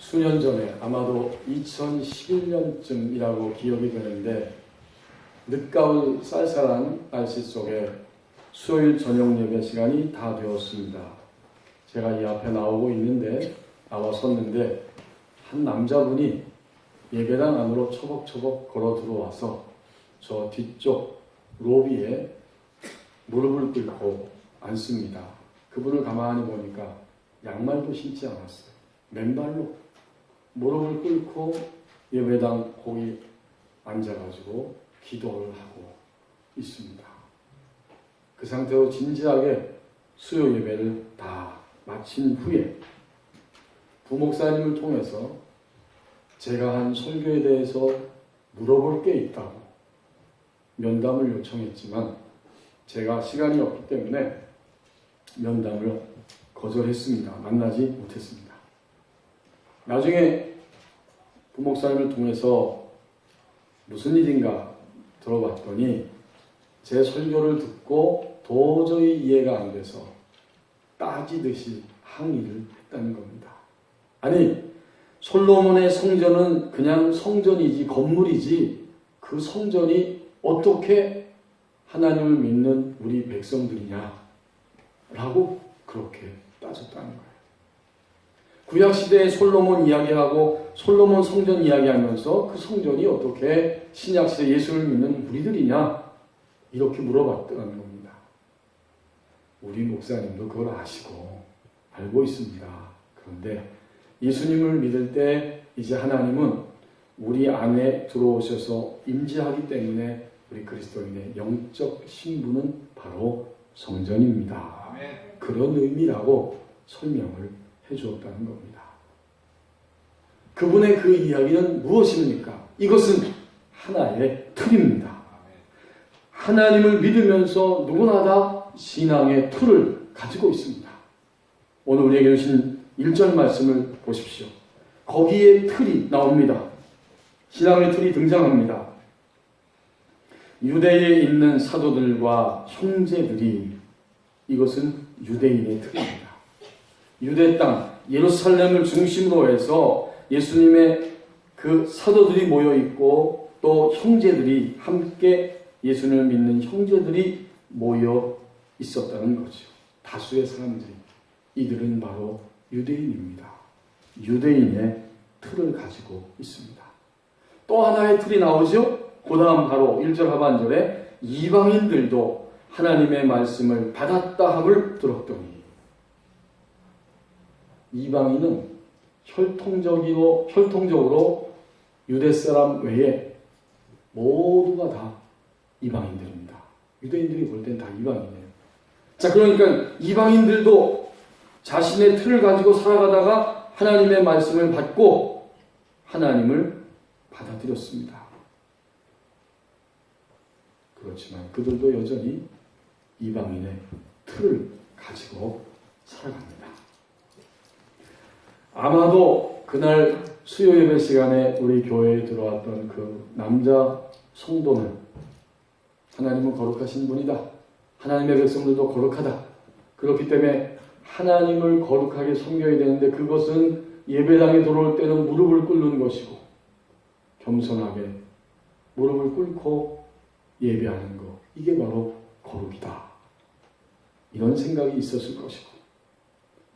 수년 전에 아마도 2011년쯤이라고 기억이 되는데 늦가을 쌀쌀한 날씨 속에 수요일 저녁 예배 시간이 다 되었습니다. 제가 이 앞에 나와 섰는데 한 남자분이 예배당 안으로 처벅처벅 걸어 들어와서 저 뒤쪽 로비에 무릎을 꿇고 앉습니다. 그분을 가만히 보니까 양말도 신지 않았어요. 맨발로 무릎을 꿇고 예배당 거기 앉아가지고 기도를 하고 있습니다. 그 상태로 진지하게 수요 예배를 다 마친 후에 부목사님을 통해서 제가 한 설교에 대해서 물어볼 게 있다고 면담을 요청했지만 제가 시간이 없기 때문에 면담을 거절했습니다. 만나지 못했습니다. 나중에 부목사님을 통해서 무슨 일인가 들어봤더니 제 설교를 듣고 도저히 이해가 안 돼서 따지듯이 항의를 했다는 겁니다. 아니, 솔로몬의 성전은 그냥 성전이지 건물이지 그 성전이 어떻게 하나님을 믿는 우리 백성들이냐 라고 그렇게 따졌다는 거예요. 구약시대의 솔로몬 이야기하고 솔로몬 성전 이야기하면서 그 성전이 어떻게 신약시대 예수를 믿는 우리들이냐 이렇게 물어봤다는 겁니다. 우리 목사님도 그걸 아시고 알고 있습니다. 그런데 예수님을 믿을 때 이제 하나님은 우리 안에 들어오셔서 임재하기 때문에 우리 그리스도인의 영적 신분은 바로 성전입니다. 아멘. 그런 의미라고 설명을 해주었다는 겁니다. 그분의 그 이야기는 무엇입니까? 이것은 하나의 틀입니다. 하나님을 믿으면서 누구나 다 신앙의 틀을 가지고 있습니다. 오늘 우리에게 주신 1절 말씀을 보십시오. 거기에 틀이 나옵니다. 신앙의 틀이 등장합니다. 유대에 있는 사도들과 형제들이, 이것은 유대인의 틀입니다. 유대 땅 예루살렘을 중심으로 해서 예수님의 그 사도들이 모여 있고 또 형제들이 함께 예수님을 믿는 형제들이 모여 있었다는 거죠. 다수의 사람들이. 이들은 바로 유대인입니다. 유대인의 틀을 가지고 있습니다. 또 하나의 틀이 나오죠. 그 다음 바로 1절 하반절에 이방인들도 하나님의 말씀을 받았다 함을 들었더니, 이방인은 혈통적으로 유대 사람 외에 모두가 다 이방인들입니다. 유대인들이 볼 땐 다 이방인이에요. 자, 그러니까 이방인들도 자신의 틀을 가지고 살아가다가 하나님의 말씀을 받고 하나님을 받아들였습니다. 그렇지만 그들도 여전히 이방인의 틀을 가지고 살아갑니다. 아마도 그날 수요 예배 시간에 우리 교회에 들어왔던 그 남자 성도는 하나님은 거룩하신 분이다. 하나님의 백성들도 거룩하다. 그렇기 때문에 하나님을 거룩하게 섬겨야 되는데 그것은 예배당에 들어올 때는 무릎을 꿇는 것이고 겸손하게 무릎을 꿇고 예배하는 것, 이게 바로 거룩이다. 이런 생각이 있었을 것이고,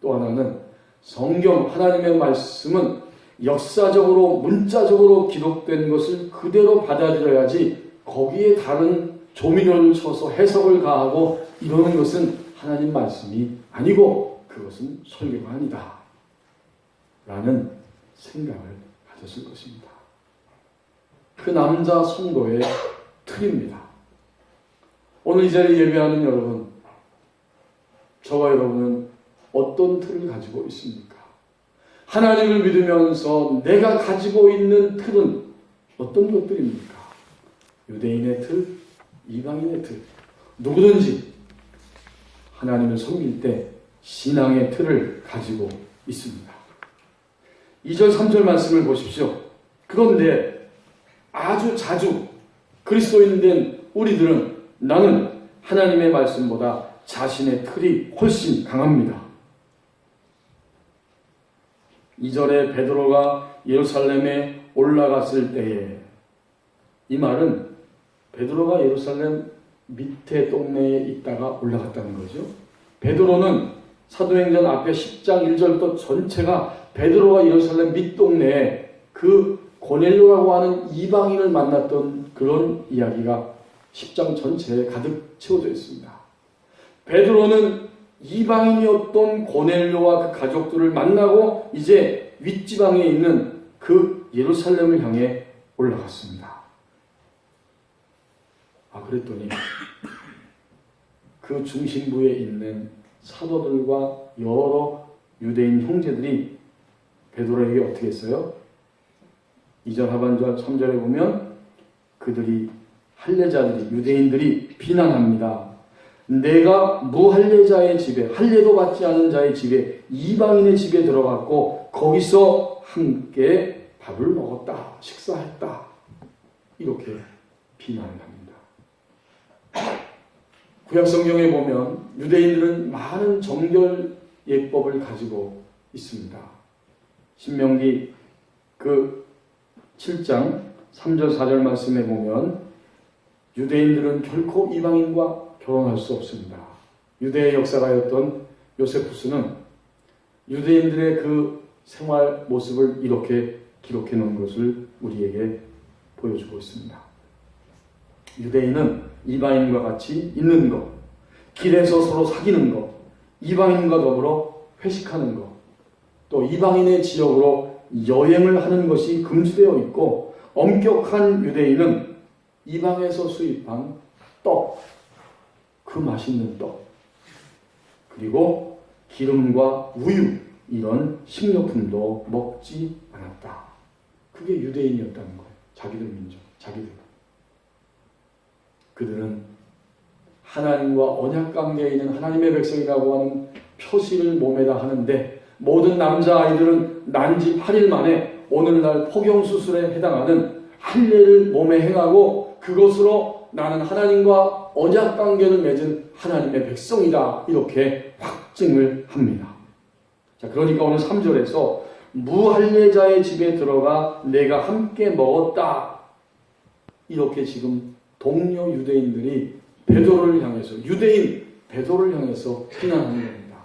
또 하나는 성경 하나님의 말씀은 역사적으로 문자적으로 기록된 것을 그대로 받아들여야지 거기에 다른 조미료를 쳐서 해석을 가하고 이러는 것은 하나님 말씀이 아니고 그것은 설교가 아니다 라는 생각을 가졌을 것입니다. 그 남자 성도의 틀입니다. 오늘 이 자리에 예배하는 여러분, 저와 여러분은 어떤 틀을 가지고 있습니까? 하나님을 믿으면서 내가 가지고 있는 틀은 어떤 것들입니까? 유대인의 틀, 이방인의 틀, 누구든지 하나님을 섬길 때 신앙의 틀을 가지고 있습니다. 2절 3절 말씀을 보십시오. 그런데 아주 자주 그리스도인 된 우리들은 나는 하나님의 말씀보다 자신의 틀이 훨씬 강합니다. 2절에 베드로가 예루살렘에 올라갔을 때에, 이 말은 베드로가 예루살렘 밑에 동네에 있다가 올라갔다는 거죠. 베드로는 사도행전 앞에 10장 1절부터 전체가 베드로가 예루살렘 밑동네에 그 고넬료라고 하는 이방인을 만났던 그런 이야기가 10장 전체에 가득 채워져 있습니다. 베드로는 이방인이었던 고넬료와 그 가족들을 만나고 이제 윗지방에 있는 그 예루살렘을 향해 올라갔습니다. 그랬더니 그 중심부에 있는 사도들과 여러 유대인 형제들이 베드로에게 어떻게 했어요? 2절 하반절 3절에 보면 그들이 할례자들이, 유대인들이 비난합니다. 내가 무할례자의 집에, 할례도 받지 않은 자의 집에, 이방인의 집에 들어갔고 거기서 함께 밥을 먹었다, 식사했다, 이렇게 비난합니다. 구약성경에 보면 유대인들은 많은 정결 예법을 가지고 있습니다. 신명기 그 7장 3절 4절 말씀에 보면 유대인들은 결코 이방인과 결혼할 수 없습니다. 유대의 역사가였던 요세푸스는 유대인들의 그 생활 모습을 이렇게 기록해 놓은 것을 우리에게 보여주고 있습니다. 유대인은 이방인과 같이 있는 것, 길에서 서로 사귀는 것, 이방인과 더불어 회식하는 것, 또 이방인의 지역으로 여행을 하는 것이 금지되어 있고, 엄격한 유대인은 이방에서 수입한 떡, 그 맛있는 떡, 그리고 기름과 우유, 이런 식료품도 먹지 않았다. 그게 유대인이었다는 거예요. 자기들 민족, 자기들. 그들은 하나님과 언약관계에 있는 하나님의 백성이라고 하는 표시를 몸에다 하는데, 모든 남자아이들은 난지 8일 만에 오늘날 포경수술에 해당하는 할례를 몸에 행하고 그것으로 나는 하나님과 언약관계를 맺은 하나님의 백성이다, 이렇게 확증을 합니다. 자, 그러니까 오늘 3절에서 무할례자의 집에 들어가 내가 함께 먹었다, 이렇게 지금 동료 유대인들이 베드로를 향해서, 유대인 베드로를 향해서 비난하는 겁니다.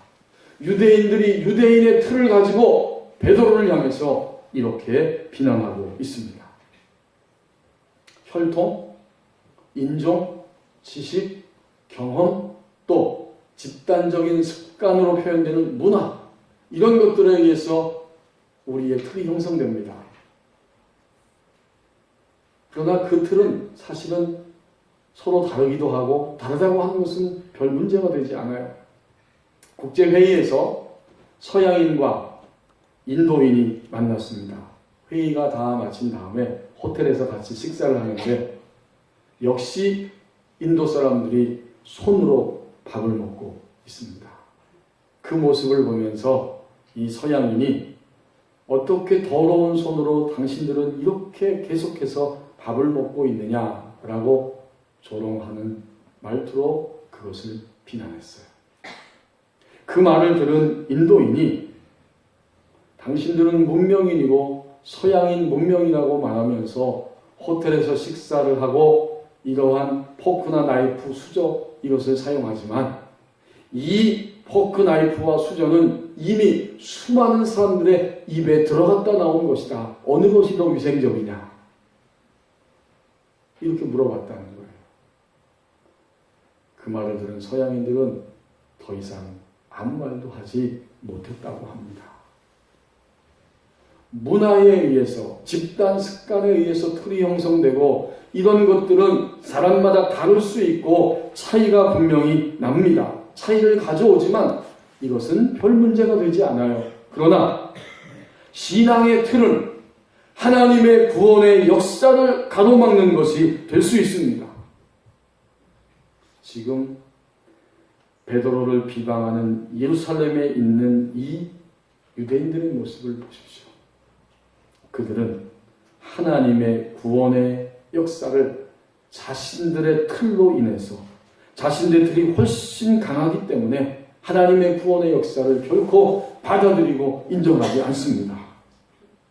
유대인들이 유대인의 틀을 가지고 베드로를 향해서 이렇게 비난하고 있습니다. 혈통, 인종, 지식, 경험, 또 집단적인 습관으로 표현되는 문화, 이런 것들에 의해서 우리의 틀이 형성됩니다. 그러나 그 틀은 사실은 서로 다르기도 하고, 다르다고 하는 것은 별 문제가 되지 않아요. 국제회의에서 서양인과 인도인이 만났습니다. 회의가 다 마친 다음에 호텔에서 같이 식사를 하는데, 역시 인도 사람들이 손으로 밥을 먹고 있습니다. 그 모습을 보면서 이 서양인이 어떻게 더러운 손으로 당신들은 이렇게 계속해서 밥을 먹고 있느냐라고 조롱하는 말투로 그것을 비난했어요. 그 말을 들은 인도인이 당신들은 문명인이고 서양인 문명이라고 말하면서 호텔에서 식사를 하고 이러한 포크나 나이프, 수저, 이것을 사용하지만 이 포크, 나이프와 수저는 이미 수많은 사람들의 입에 들어갔다 나온 것이다. 어느 것이 더 위생적이냐? 이렇게 물어봤다는 거예요. 그 말을 들은 서양인들은 더 이상 아무 말도 하지 못했다고 합니다. 문화에 의해서, 집단 습관에 의해서 틀이 형성되고, 이런 것들은 사람마다 다를 수 있고 차이가 분명히 납니다. 차이를 가져오지만 이것은 별 문제가 되지 않아요. 그러나 신앙의 틀은 하나님의 구원의 역사를 가로막는 것이 될 수 있습니다. 지금 베드로를 비방하는 예루살렘에 있는 이 유대인들의 모습을 보십시오. 그들은 하나님의 구원의 역사를 자신들의 틀로 인해서, 자신들의 틀이 훨씬 강하기 때문에 하나님의 구원의 역사를 결코 받아들이고 인정하지 않습니다.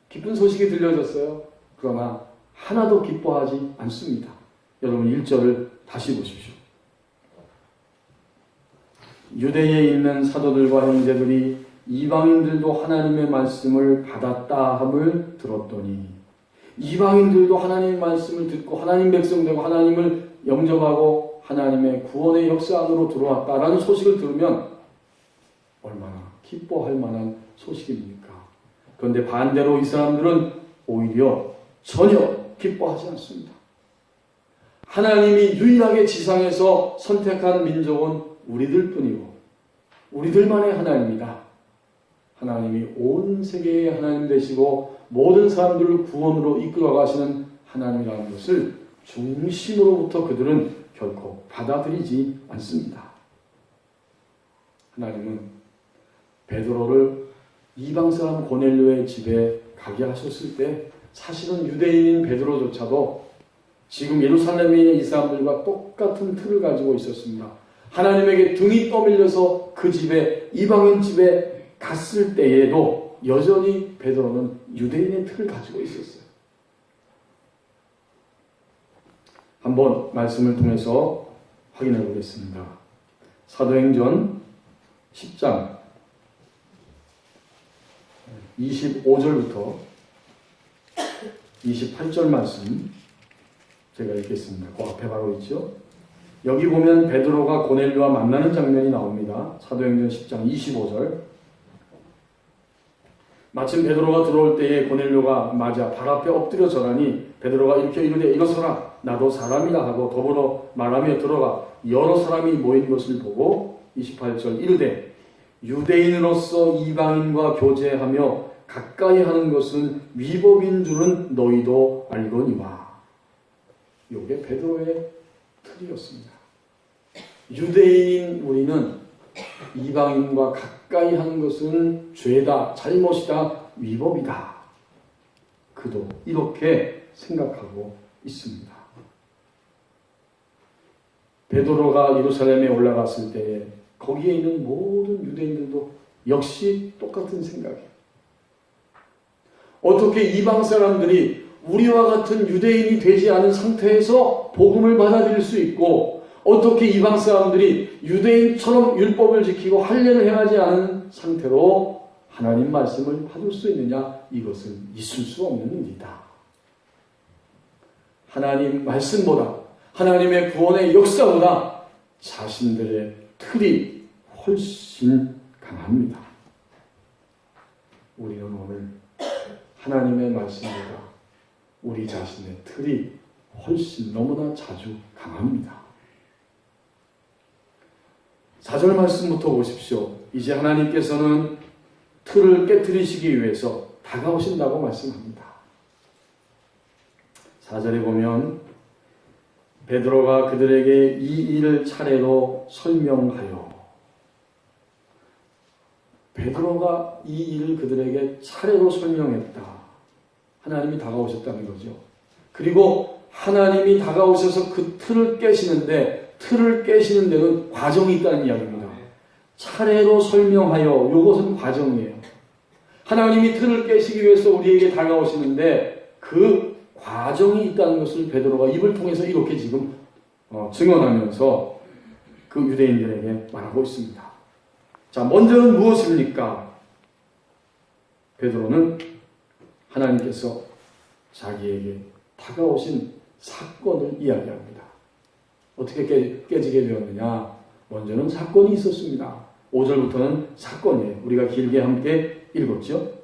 기쁜 소식이 들려졌어요. 그러나 하나도 기뻐하지 않습니다. 여러분 1절을 다시 보십시오. 유대에 있는 사도들과 형제들이 이방인들도 하나님의 말씀을 받았다 함을 들었더니, 이방인들도 하나님의 말씀을 듣고 하나님 백성 되고 하나님을 영접하고 하나님의 구원의 역사 안으로 들어왔다라는 소식을 들으면 얼마나 기뻐할 만한 소식입니까? 그런데 반대로 이 사람들은 오히려 전혀 기뻐하지 않습니다. 하나님이 유일하게 지상에서 선택한 민족은 우리들 뿐이고 우리들만의 하나님이다. 하나님이 온 세계의 하나님 되시고 모든 사람들을 구원으로 이끌어 가시는 하나님이라는 것을 중심으로부터 그들은 결코 받아들이지 않습니다. 하나님은 베드로를 이방 사람 고넬료의 집에 가게 하셨을 때 사실은 유대인인 베드로조차도 지금 예루살렘에 있는 이 사람들과 똑같은 틀을 가지고 있었습니다. 하나님에게 등이 떠밀려서 그 집에, 이방인 집에 갔을 때에도 여전히 베드로는 유대인의 틀을 가지고 있었어요. 한번 말씀을 통해서 확인해 보겠습니다. 사도행전 10장 25절부터 28절 말씀 제가 읽겠습니다. 그 앞에 바로 있죠. 여기 보면 베드로가 고넬료와 만나는 장면이 나옵니다. 사도행전 10장 25절. 마침 베드로가 들어올 때에 고넬료가 맞아 발 앞에 엎드려 절하니 베드로가 이렇게 이르되 일어서라 나도 사람이라 하고 더불어 말하며 들어가 여러 사람이 모인 것을 보고 28절 이르되 유대인으로서 이방인과 교제하며 가까이 하는 것은 위법인 줄은 너희도 알거니와. 이게 베드로의 틀이었습니다. 유대인인 우리는 이방인과 가까이 하는 것은 죄다, 잘못이다, 위법이다. 그도 이렇게 생각하고 있습니다. 베드로가 예루살렘에 올라갔을 때 거기에 있는 모든 유대인들도 역시 똑같은 생각이에요. 어떻게 이방 사람들이 우리와 같은 유대인이 되지 않은 상태에서 복음을 받아들일 수 있고 어떻게 이방 사람들이 유대인처럼 율법을 지키고 할례를 행하지 않은 상태로 하나님 말씀을 받을 수 있느냐? 이것은 있을 수 없는 일이다. 하나님 말씀보다 하나님의 구원의 역사보다 자신들의 틀이 훨씬 강합니다. 우리는 오늘 하나님의 말씀보다 우리 자신의 틀이 훨씬 너무나 자주 강합니다. 4절 말씀부터 보십시오. 이제 하나님께서는 틀을 깨뜨리시기 위해서 다가오신다고 말씀합니다. 4절에 보면 베드로가 그들에게 이 일을 차례로 설명하여 베드로가 이 일을 그들에게 차례로 설명했다. 하나님이 다가오셨다는 거죠. 그리고 하나님이 다가오셔서 그 틀을 깨시는데 틀을 깨시는 데는 과정이 있다는 이야기입니다. 차례로 설명하여 이것은 과정이에요. 하나님이 틀을 깨시기 위해서 우리에게 다가오시는데 그 과정이 있다는 것을 베드로가 입을 통해서 이렇게 지금 증언하면서 그 유대인들에게 말하고 있습니다. 자, 먼저는 무엇입니까? 베드로는 하나님께서 자기에게 다가오신 사건을 이야기합니다. 어떻게 깨지게 되었느냐? 먼저는 사건이 있었습니다. 5절부터는 사건이에요. 우리가 길게 함께 읽었죠?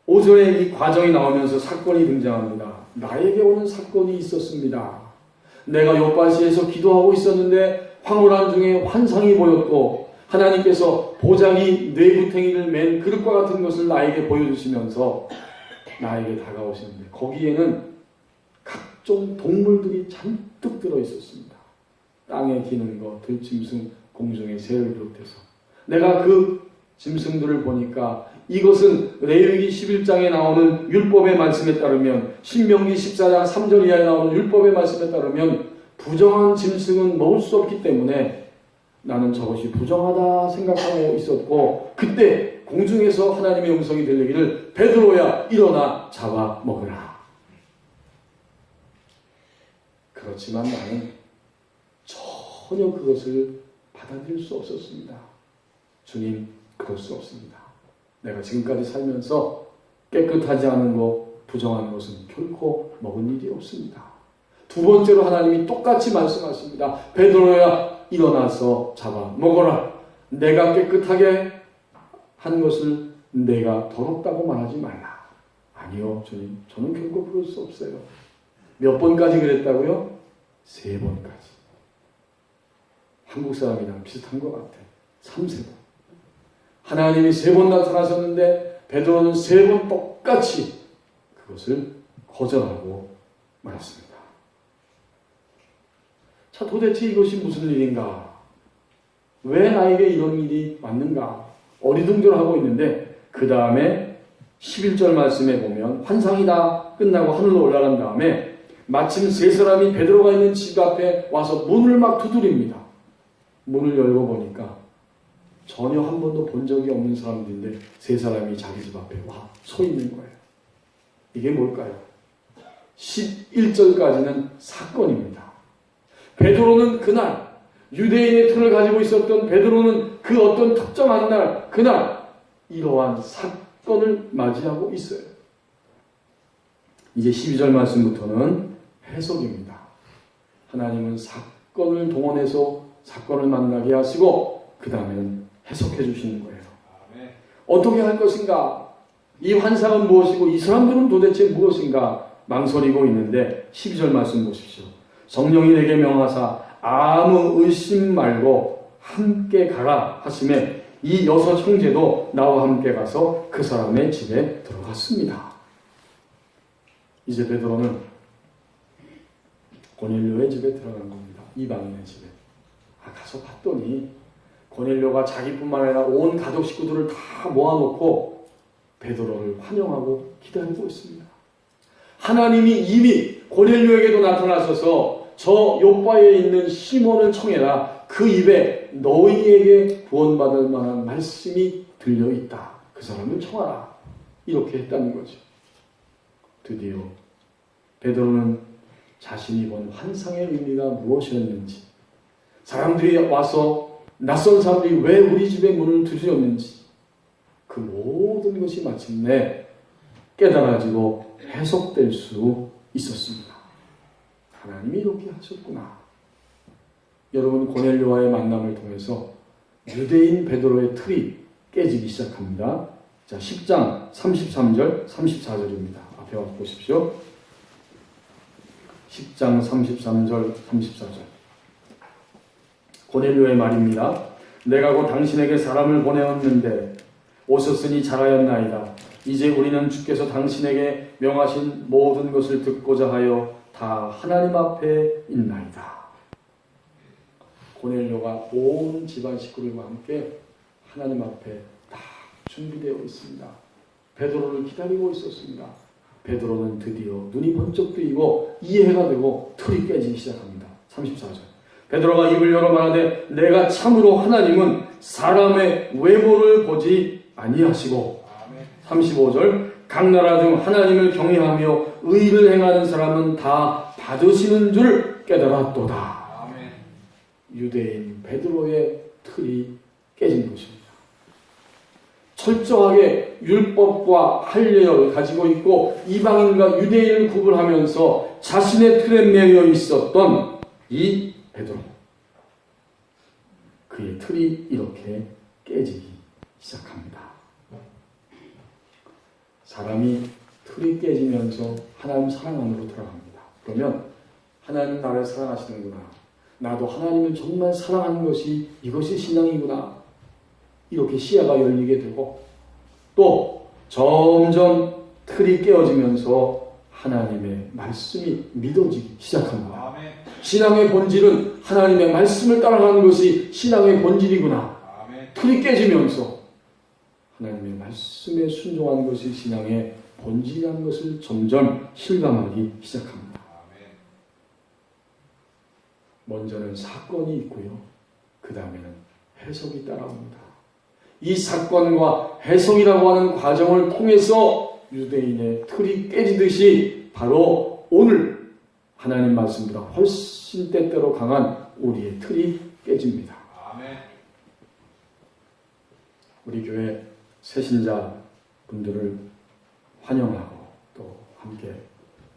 5절에 이 과정이 나오면서 사건이 등장합니다. 나에게 오는 사건이 있었습니다. 내가 요바시에서 기도하고 있었는데 황홀한 중에 환상이 보였고 하나님께서 보자기 뇌구탱이를 맨 그릇과 같은 것을 나에게 보여주시면서 나에게 다가오시는데 거기에는 각종 동물들이 잔뜩 들어있었습니다. 땅에 기는 것, 들짐승, 공중의 새를 비롯해서 내가 그 짐승들을 보니까 이것은 레위기 11장에 나오는 율법의 말씀에 따르면 신명기 14장 3절 이하에 나오는 율법의 말씀에 따르면 부정한 짐승은 먹을 수 없기 때문에 나는 저것이 부정하다 생각하고 있었고, 그때 공중에서 하나님의 음성이 들리기를 베드로야 일어나 잡아 먹으라. 그렇지만 나는 전혀 그것을 받아들일 수 없었습니다. 주님, 그럴 수 없습니다. 내가 지금까지 살면서 깨끗하지 않은 것, 부정한 것은 결코 먹은 일이 없습니다. 두 번째로 하나님이 똑같이 말씀하십니다. 베드로야 일어나서 잡아 먹어라. 내가 깨끗하게 한 것을 내가 더럽다고 말하지 말라. 아니요, 주님, 저는 결코 그럴 수 없어요. 몇 번까지 그랬다고요? 3번까지. 한국 사람이랑 비슷한 것 같아. 3-4번. 하나님이 3번 나타나셨는데 베드로는 3번 똑같이 그것을 거절하고 말았습니다. 자, 도대체 이것이 무슨 일인가? 왜 나에게 이런 일이 왔는가? 어리둥절하고 있는데 그 다음에 11절 말씀에 보면 환상이 다 끝나고 하늘로 올라간 다음에 마침 3사람이 베드로가 있는 집 앞에 와서 문을 막 두드립니다. 문을 열고 보니까 전혀 한 번도 본 적이 없는 사람들인데 3사람이 자기 집 앞에 와 서 있는 거예요. 이게 뭘까요? 11절까지는 사건입니다. 베드로는 그날 유대인의 틀을 가지고 있었던 베드로는 그 어떤 특정한 날 그날 이러한 사건을 맞이하고 있어요. 이제 12절 말씀부터는 해석입니다. 하나님은 사건을 동원해서 사건을 만나게 하시고 그 다음에는 해석해 주시는 거예요. 어떻게 할 것인가? 이 환상은 무엇이고 이 사람들은 도대체 무엇인가 망설이고 있는데 12절 말씀 보십시오. 성령이 내게 명하사 아무 의심 말고 함께 가라 하심에 이 6 형제도 나와 함께 가서 그 사람의 집에 들어갔습니다. 이제 베드로는 고넬료의 집에 들어간 겁니다. 이방인의 집에. 가서 봤더니 고넬료가 자기뿐만 아니라 온 가족 식구들을 다 모아놓고 베드로를 환영하고 기다리고 있습니다. 하나님이 이미 고넬료에게도 나타나셔서 저 요바에 있는 시몬을 청해라. 그 입에 너희에게 구원받을 만한 말씀이 들려있다. 그 사람을 청하라. 이렇게 했다는 거죠. 드디어 베드로는 자신이 본 환상의 의미가 무엇이었는지, 사람들이 와서 낯선 사람들이 왜 우리 집에 문을 두드렸는지 그 모든 것이 마침내 깨달아지고 해석될 수 있었습니다. 하나님이 이렇게 하셨구나. 여러분, 고넬료와의 만남을 통해서 유대인 베드로의 틀이 깨지기 시작합니다. 자, 10장 33절 34절입니다. 앞에 와서 보십시오. 10장 33절 34절 고넬료의 말입니다. 내가 곧 당신에게 사람을 보내었는데 오셨으니 잘하였나이다. 이제 우리는 주께서 당신에게 명하신 모든 것을 듣고자 하여 다 하나님 앞에 있나이다. 고넬료가 온 집안 식구들과 함께 하나님 앞에 다 준비되어 있습니다. 베드로를 기다리고 있었습니다. 베드로는 드디어 눈이 번쩍 뜨이고 이해가 되고 틀이 깨지기 시작합니다. 34절 베드로가 입을 열어 말하되 내가 참으로 하나님은 사람의 외모를 보지 아니하시고 35절 각 나라 중 하나님을 경외하며 의를 행하는 사람은 다 받으시는 줄 깨달았도다. 유대인 베드로의 틀이 깨진 것입니다. 철저하게 율법과 할례를 가지고 있고 이방인과 유대인을 구분하면서 자신의 틀에 매여 있었던 이 베드로, 그의 틀이 이렇게 깨지기 시작합니다. 사람이 틀이 깨지면서 하나님 사랑 안으로 들어갑니다. 그러면 하나님 나를 사랑하시는구나, 나도 하나님을 정말 사랑하는 것이 이것이 신앙이구나, 이렇게 시야가 열리게 되고 또 점점 틀이 깨어지면서 하나님의 말씀이 믿어지기 시작합니다. 아멘. 신앙의 본질은 하나님의 말씀을 따라가는 것이 신앙의 본질이구나. 아멘. 틀이 깨지면서 하나님의 말씀에 순종하는 것이 신앙의 본질이라는 것을 점점 실감하기 시작합니다. 아멘. 먼저는 사건이 있고요. 그 그 다음에는 해석이 따라옵니다. 이 사건과 해석이라고 하는 과정을 통해서 유대인의 틀이 깨지듯이 바로 오늘 하나님 말씀보다 훨씬 때때로 강한 우리의 틀이 깨집니다. 아멘. 우리 교회 새신자 분들을 환영하고 또 함께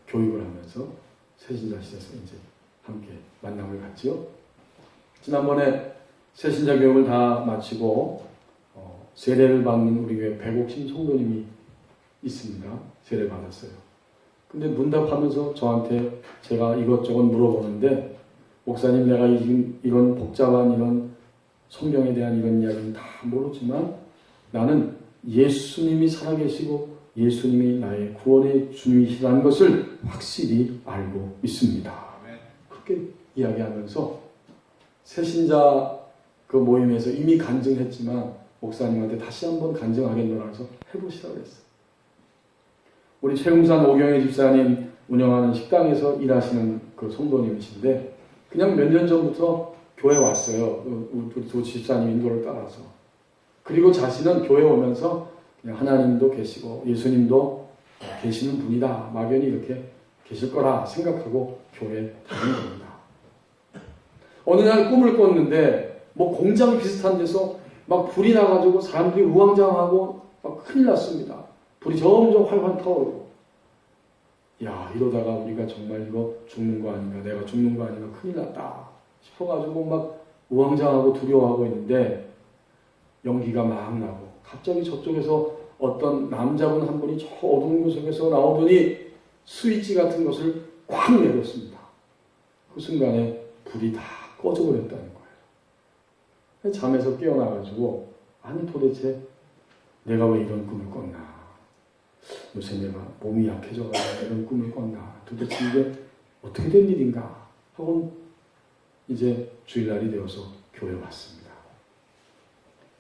교육을 하면서 새신자실에서 이제 함께 만남을 갖지요. 지난번에 새신자 교육을 다 마치고 세례를 받는 우리 교회 백옥심 성도님이 있습니다. 세례 받았어요. 근데 문답하면서 저한테 제가 이것저것 물어보는데, 목사님, 내가 지금 이런 복잡한 이런 성경에 대한 이런 이야기는 다 모르지만 나는 예수님이 살아계시고 예수님이 나의 구원의 주님이시라는 것을 확실히 알고 있습니다. 그렇게 이야기하면서 새신자 그 모임에서 이미 간증했지만 목사님한테 다시 한번 간증하겠노라 해서 해보시라고 했어요. 우리 최웅산 오경혜 집사님 운영하는 식당에서 일하시는 그 성도님이신데 그냥 몇 년 전부터 교회 왔어요. 우리 두 집사님 인도를 따라서. 그리고 자신은 교회 오면서 그냥 하나님도 계시고 예수님도 계시는 분이다, 막연히 이렇게 계실 거라 생각하고 교회 다니는 겁니다. 어느 날 꿈을 꿨는데 뭐 공장 비슷한 데서 막 불이 나가지고 사람들이 우왕좌왕하고 막 큰일 났습니다. 불이 점점 활활 타오르고, 야, 이러다가 우리가 정말 이거 죽는 거 아닌가, 내가 죽는 거 아닌가, 큰일 났다 싶어가지고 막 우왕좌왕하고 두려워하고 있는데 연기가 막 나고, 갑자기 저쪽에서 어떤 남자분 한 분이 저 어두운 구석에서 나오더니 스위치 같은 것을 꽉 내렸습니다. 그 순간에 불이 다 꺼져버렸다는 거예요. 잠에서 깨어나가지고, 아니 도대체 내가 왜 이런 꿈을 꿨나, 요새 내가 몸이 약해져가지고 이런 꿈을 꿨나, 도대체 이게 어떻게 된 일인가 하고 이제 주일날이 되어서 교회 왔습니다.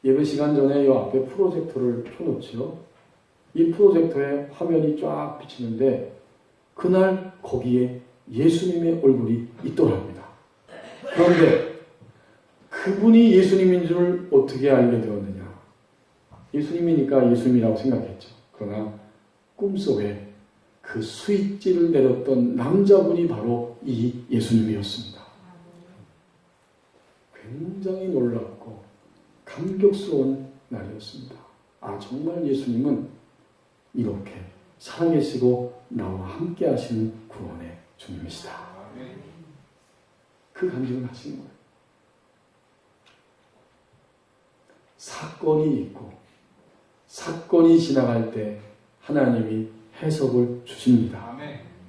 예배 시간 전에 이 앞에 프로젝터를 켜놓지요. 이 프로젝터에 화면이 쫙 비치는데 그날 거기에 예수님의 얼굴이 있더랍니다. 그런데 그분이 예수님인 줄 어떻게 알게 되었느냐? 예수님이니까 예수님이라고 생각했죠. 그러나 꿈속에 그 스위치를 내렸던 남자분이 바로 이 예수님이었습니다. 굉장히 놀랍고 감격스러운 날이었습니다. 아, 정말 예수님은 이렇게 살아계시고 나와 함께 하시는 구원의 주님이시다. 그 간증을 하시는 거예요. 사건이 있고 사건이 지나갈 때 하나님이 해석을 주십니다.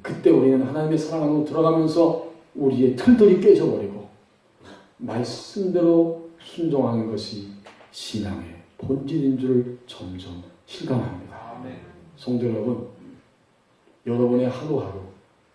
그때 우리는 하나님의 사랑 안으로 들어가면서 우리의 틀들이 깨져버리고 말씀대로 순종하는 것이 신앙의 본질인 줄 점점 실감합니다. 성도 여러분, 여러분의 하루하루,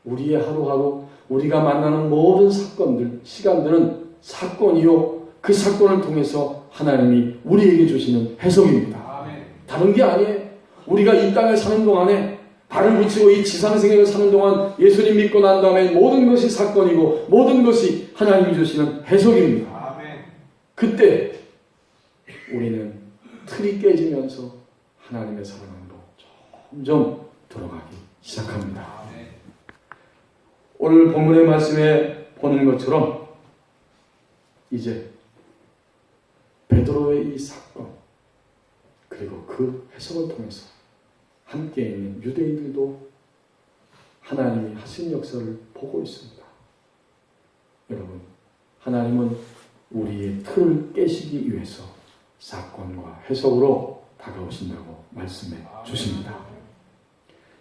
우리의 하루하루, 우리가 만나는 모든 사건들, 시간들은 사건이요, 그 사건을 통해서 하나님이 우리에게 주시는 해석입니다. 다른 게 아니에요. 우리가 이 땅을 사는 동안에 발을 붙이고 이 지상생애를 사는 동안 예수님 믿고 난 다음에 모든 것이 사건이고 모든 것이 하나님이 주시는 해석입니다. 그때 우리는 틀이 깨지면서 하나님의 사랑으로 점점 들어가기 시작합니다. 오늘 본문의 말씀에 보는 것처럼 이제 베드로의 이 사건 그리고 그 해석을 통해서 함께 있는 유대인들도 하나님이 하신 역사를 보고 있습니다. 여러분, 하나님은 우리의 틀을 깨시기 위해서 사건과 해석으로 다가오신다고 말씀해 주십니다.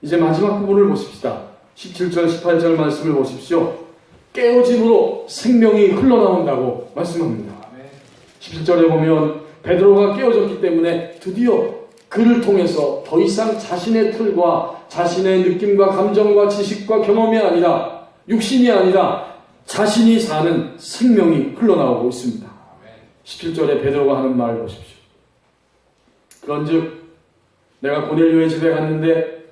이제 마지막 부분을 보십시다. 17절, 18절 말씀을 보십시오. 깨어짐으로 생명이 흘러나온다고 말씀합니다. 17절에 보면 베드로가 깨어졌기 때문에 드디어 그를 통해서 더 이상 자신의 틀과 자신의 느낌과 감정과 지식과 경험이 아니라 육신이 아니라 자신이 사는 생명이 흘러나오고 있습니다. 17절에 베드로가 하는 말을 보십시오. 그런즉 내가 고넬료의 집에 갔는데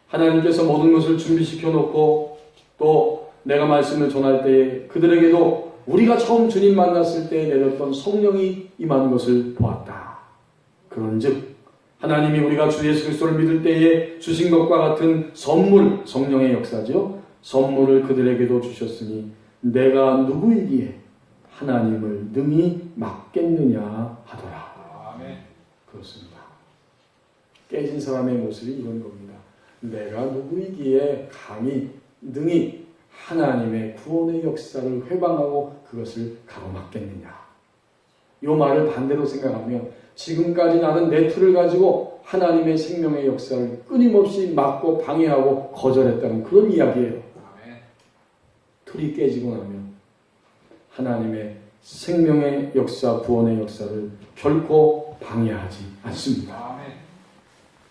하나님께서 모든 것을 준비시켜 놓고 또 내가 말씀을 전할 때에 그들에게도 우리가 처음 주님 만났을 때 내렸던 성령이 임한 것을 보았다. 그런즉 하나님이 우리가 주 예수 그리스도를 믿을 때에 주신 것과 같은 선물, 성령의 역사죠. 선물을 그들에게도 주셨으니 내가 누구이기에 하나님을 능히 막겠느냐 하더라. 아멘. 그렇습니다. 깨진 사람의 모습이 이런 겁니다. 내가 누구이기에 감히 능히 하나님의 구원의 역사를 회방하고 그것을 가로막겠느냐. 이 말을 반대로 생각하면 지금까지 나는 내 틀을 가지고 하나님의 생명의 역사를 끊임없이 막고 방해하고 거절했다는 그런 이야기예요. 아멘. 틀이 깨지고 나면 하나님의 생명의 역사, 구원의 역사를 결코 방해하지 않습니다. 아멘.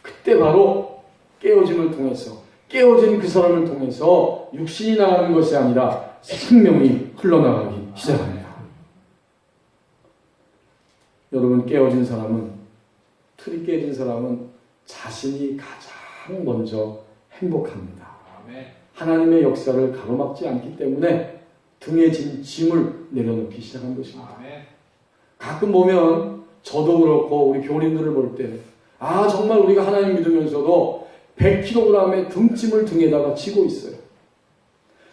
그때 바로 깨어짐을 통해서, 깨어진 그 사람을 통해서 육신이 나가는 것이 아니라 생명이 흘러나가기 시작합니다. 여러분, 깨어진 사람은, 틀이 깨진 사람은 자신이 가장 먼저 행복합니다. 아멘. 하나님의 역사를 가로막지 않기 때문에 등에 진 짐을 내려놓기 시작한 것입니다. 아멘. 가끔 보면 저도 그렇고 우리 교인들을 볼 때 정말 우리가 하나님 믿으면서도 100kg의 등짐을 등에다가 지고 있어요.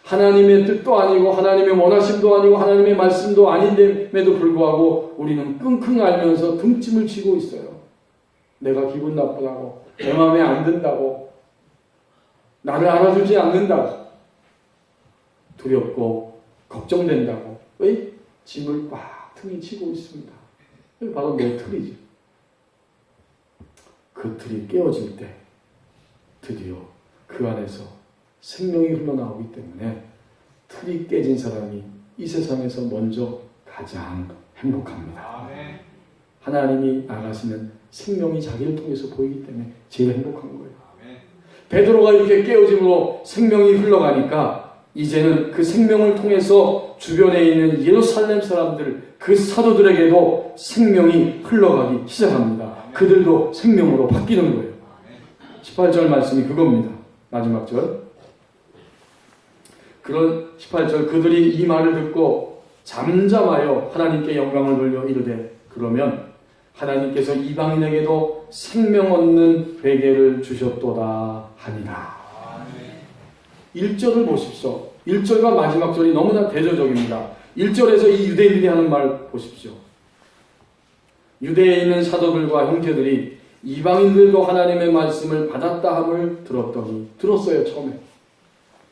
하나님의 뜻도 아니고 하나님의 원하심도 아니고 하나님의 말씀도 아닌데도 불구하고 우리는 끙끙 앓면서 등짐을 지고 있어요. 내가 기분 나쁘다고, 내 마음에 안 든다고, 나를 알아주지 않는다고, 두렵고 걱정된다고 왜 짐을 꽉 등에 지고 있습니다. 이게 바로 내 틀이죠. 그 틀이 깨어질 때 드디어 그 안에서 생명이 흘러나오기 때문에 틀이 깨진 사람이 이 세상에서 먼저 가장 행복합니다. 아멘. 하나님이 나가시는 생명이 자기를 통해서 보이기 때문에 제일 행복한 거예요. 아멘. 베드로가 이렇게 깨어짐으로 생명이 흘러가니까 이제는 그 생명을 통해서 주변에 있는 예루살렘 사람들, 그 사도들에게도 생명이 흘러가기 시작합니다. 그들도 생명으로 바뀌는 거예요. 18절 말씀이 그겁니다. 마지막 절. 그런 18절, 그들이 이 말을 듣고 잠잠하여 하나님께 영광을 돌려 이르되, 그러면 하나님께서 이방인에게도 생명 얻는 회개를 주셨도다 하니라. 1절을 보십시오. 1절과 마지막 절이 너무나 대조적입니다. 1절에서 이 유대인들이 하는 말 보십시오. 유대에 있는 사도들과 형제들이 이방인들도 하나님의 말씀을 받았다 함을 들었어요. 처음에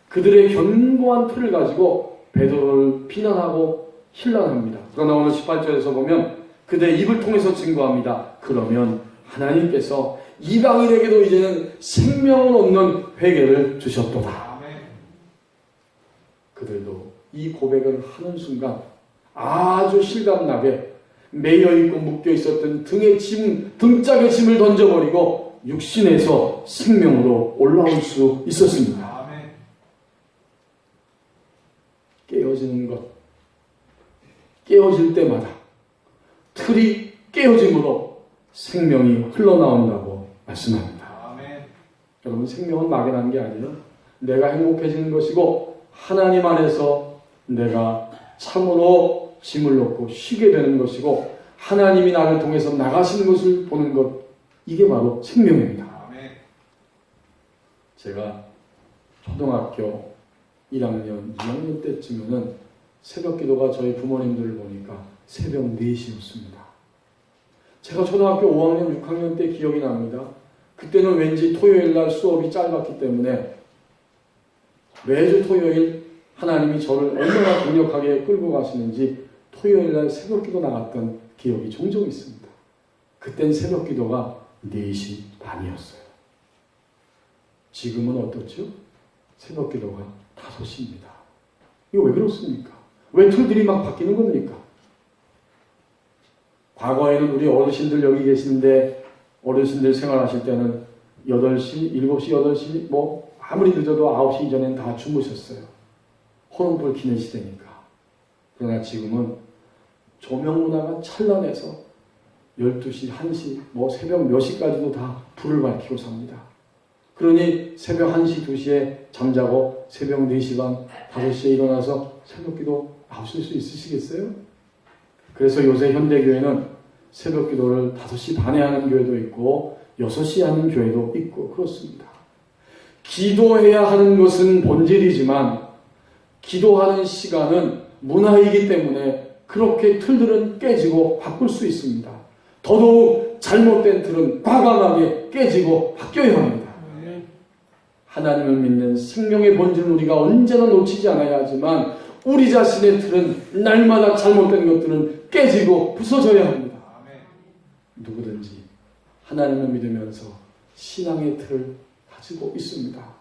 그들의 견고한 틀을 가지고 베드로를 비난하고 힐난합니다. 그러나 오늘 18절에서 보면 그들의 입을 통해서 증거합니다. 그러면 하나님께서 이방인에게도 이제는 생명을 얻는 회개를 주셨도다. 그들도 이 고백을 하는 순간 아주 실감나게 매여있고 묶여있었던 등짝에 짐을 던져버리고 육신에서 생명으로 올라올 수 있었습니다. 깨어지는 것, 깨어질 때마다 틀이 깨어짐으로 생명이 흘러나온다고 말씀합니다. 여러분, 생명은 막연한 게 아니에요. 내가 행복해지는 것이고 하나님 안에서 내가 참으로 짐을 놓고 쉬게 되는 것이고 하나님이 나를 통해서 나가시는 것을 보는 것, 이게 바로 생명입니다. 제가 초등학교 1학년, 2학년 때쯤에는 새벽 기도가 저희 부모님들을 보니까 새벽 4시였습니다. 제가 초등학교 5학년, 6학년 때 기억이 납니다. 그때는 왠지 토요일 날 수업이 짧았기 때문에 매주 토요일 하나님이 저를 얼마나 강력하게 끌고 가시는지 토요일 날 새벽 기도 나갔던 기억이 종종 있습니다. 그땐 새벽 기도가 4시 반이었어요. 지금은 어떻죠? 새벽 기도가 5시입니다. 이거 왜 그렇습니까? 왜 틀들이 막 바뀌는 겁니까? 과거에는 우리 어르신들 여기 계시는데 어르신들 생활하실 때는 8시, 7시, 8시, 아무리 늦어도 9시 이전엔 다 주무셨어요. 호롱불 켜는 시대니까. 그러나 지금은 조명 문화가 찬란해서 12시, 1시, 새벽 몇 시까지도 다 불을 밝히고 삽니다. 그러니 새벽 1시, 2시에 잠자고 새벽 4시 반, 5시에 일어나서 새벽기도 나오실 수 있으시겠어요? 그래서 요새 현대교회는 새벽 기도를 5시 반에 하는 교회도 있고 6시에 하는 교회도 있고 그렇습니다. 기도해야 하는 것은 본질이지만 기도하는 시간은 문화이기 때문에 그렇게 틀들은 깨지고 바꿀 수 있습니다. 더더욱 잘못된 틀은 과감하게 깨지고 바뀌어야 합니다. 하나님을 믿는 생명의 본질은 우리가 언제나 놓치지 않아야 하지만 우리 자신의 틀은 날마다 잘못된 것들은 깨지고 부서져야 합니다. 누구든지 하나님을 믿으면서 신앙의 틀을 가지고 있습니다.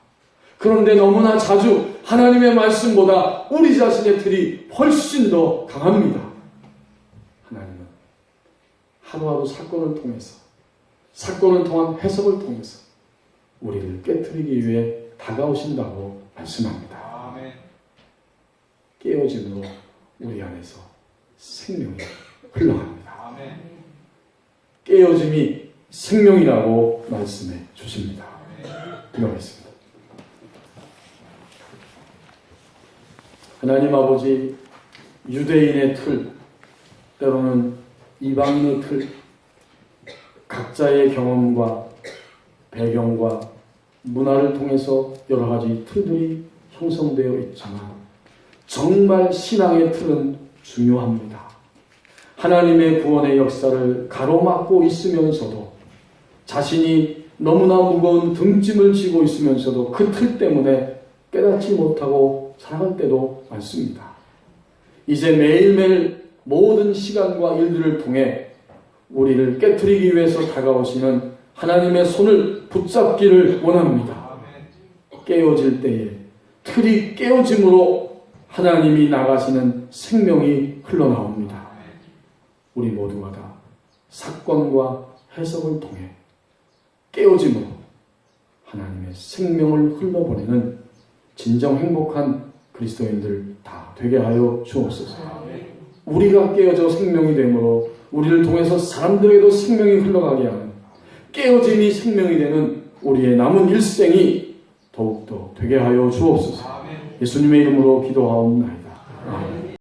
그런데 너무나 자주 하나님의 말씀보다 우리 자신의 틀이 훨씬 더 강합니다. 하나님은 하루하루 사건을 통한 해석을 통해서 우리를 깨트리기 위해 다가오신다고 말씀합니다. 깨어짐으로 우리 안에서 생명이 흘러갑니다. 깨어짐이 생명이라고 말씀해 주십니다. 기도하겠습니다. 하나님 아버지, 유대인의 틀, 때로는 이방인의 틀, 각자의 경험과 배경과 문화를 통해서 여러 가지 틀들이 형성되어 있지만 정말 신앙의 틀은 중요합니다. 하나님의 구원의 역사를 가로막고 있으면서도 자신이 너무나 무거운 등짐을 지고 있으면서도 그 틀 때문에 깨닫지 못하고 살아갈 때도 많습니다. 이제 매일매일 모든 시간과 일들을 통해 우리를 깨트리기 위해서 다가오시는 하나님의 손을 붙잡기를 원합니다. 깨어질 때에 틀이 깨어짐으로 하나님이 나가시는 생명이 흘러나옵니다. 우리 모두가 다 사건과 해석을 통해 깨어짐으로 하나님의 생명을 흘러보내는 진정 행복한 그리스도인들 다 되게 하여 주옵소서. 우리가 깨어져 생명이 되므로 우리를 통해서 사람들에게도 생명이 흘러가게 하는 깨어짐이 생명이 되는 우리의 남은 일생이 더욱더 되게 하여 주옵소서. 예수님의 이름으로 기도하옵나이다. 아멘.